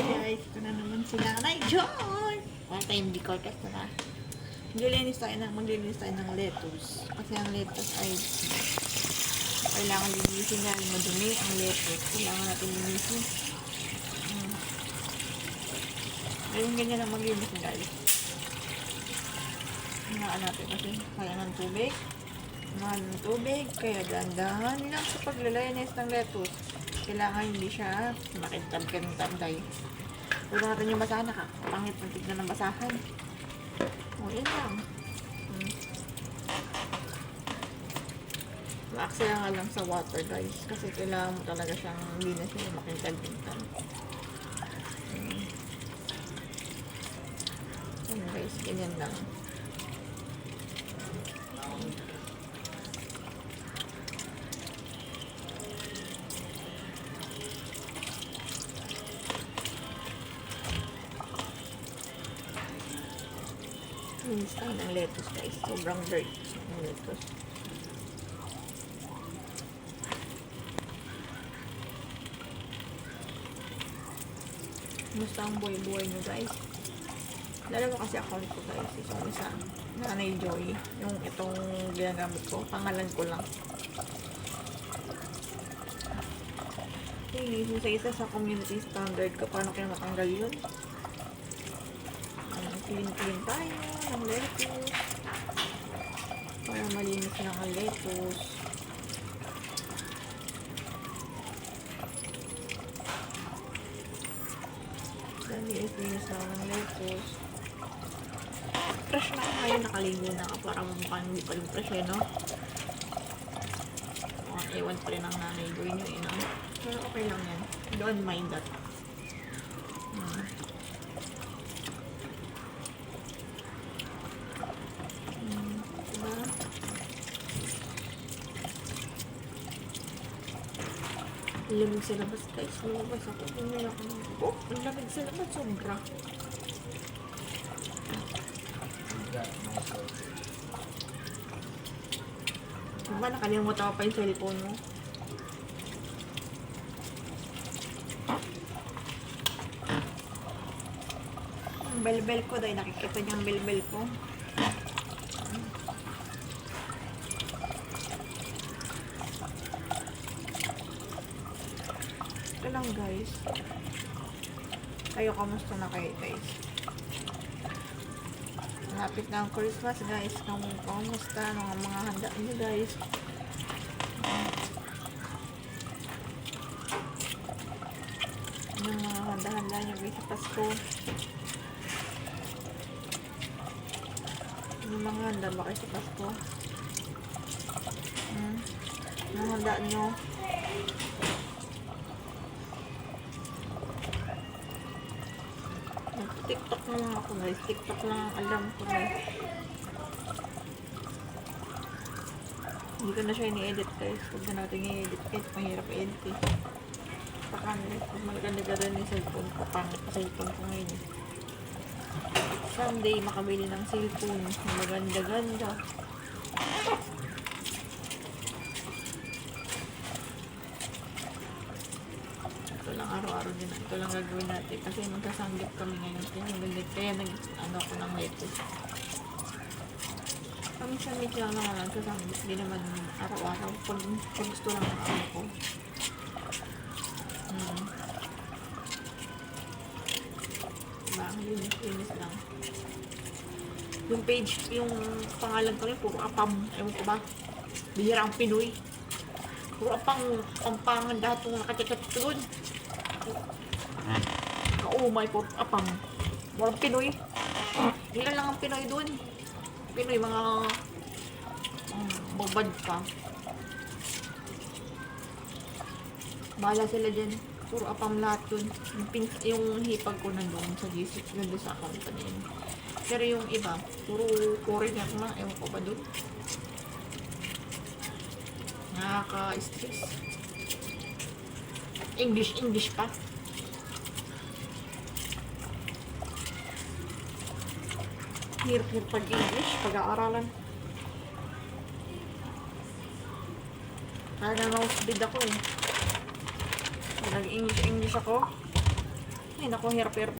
guys, ito na naman si Nanay Joy. Para tayong decortes na. Maglilinis tayo ng lettuce. Kasi ang lettuce ay kailangan linisin na madumi ang lettuce. Kailangan natin linisin. Ayun, ganyan lang maglinis guys. Hinaan natin kasi kaya ng tubig. Mahal ng tubig. Kaya dahan-dahan lang sa paglilinis ng lettuce. Kailangan hindi siya makintab-kintabday. Puro natin yung basahan na pangit ng tignan ng basahan. O, yan lang. Maaksaya nga lang sa water guys. Kasi kailangan mo talaga siyang linisin yung makintab-kintab. Yan guys, ganyan lang. Linis tayo ng lettuce guys. Sobrang dirt ng lettuce. Gusto ang buhay-buhay nyo guys. Dalawa kasi account ko guys. Isang isa. Nanay Joy. Yung itong ginagamit ko. Pangalan ko lang. Okay, isa-isa sa community standard ko. Paano kaya matanggal yun? Clean tayo ng lettuce para malinis na ang lettuce. Linis na ng lettuce. Fresh na ako ngayon, nakaligo na ako para mukhang hindi pa rin fresh no? Ewan pa rin ang nanay Joy nyo pero okay lang yan, don't mind that. Lamig sa labas guys. Lumabas ako. Bumila ako ng... Oh! Ang lamig sa labas. Sobra. Diba nakalimutan ko pa yung cellphone mo? Ang bell-bell ko dahil nakikita niya ang bell-bell ko. Ito lang guys. Kayo, kamusta na kayo guys? Malapit na ang Christmas guys. Kamusta ang mga handa niyo guys? Yung mga handa-handa niyo guys sa Pasko. Yung mga handa ba kayo sa Pasko? Yung handa niyo. TikTok na lang ako guys. TikTok lang ang alam ko guys. Hindi ko na siya ini-edit guys. Huwag na natin i-edit kahit mahirap i-edit eh. Pakanit. Pag maganda rin yung cellphone ko. Pangit pa cellphone ko ngayon eh. Someday makabili ng cellphone. Maganda-ganda. Araw-araw din. Ito lang gagawin natin. Kasi magkasanggip kami ngayon. Kaya nag-ano ko ng lettuce. Paminsan-mit lang naman lang kasanggip. Hindi naman araw-araw. Pag gusto lang ang ano ko. Diba? Linis lang. Yung page, yung pangalan ko rin, puro apam. Ewan ko ba? Bihira ang Pinoy. Puro pampangan datong nakatikat doon. Kaumay po, apam. Walang Pinoy. Ilan lang ang Pinoy dun. Pinoy, mga babad pa. Bahala sila dyan. Puro apam lahat dun. Yung hipag ko nandun sa GC, nandun sa account pa din. Pero yung iba, puro foreigner na. Ewan ko ba dun? Nakaka-stress. English pa. Hirap pag-English, pag-aaralan. Kaya na speed ako eh. Nag-English ako. Naku, hirap-hirap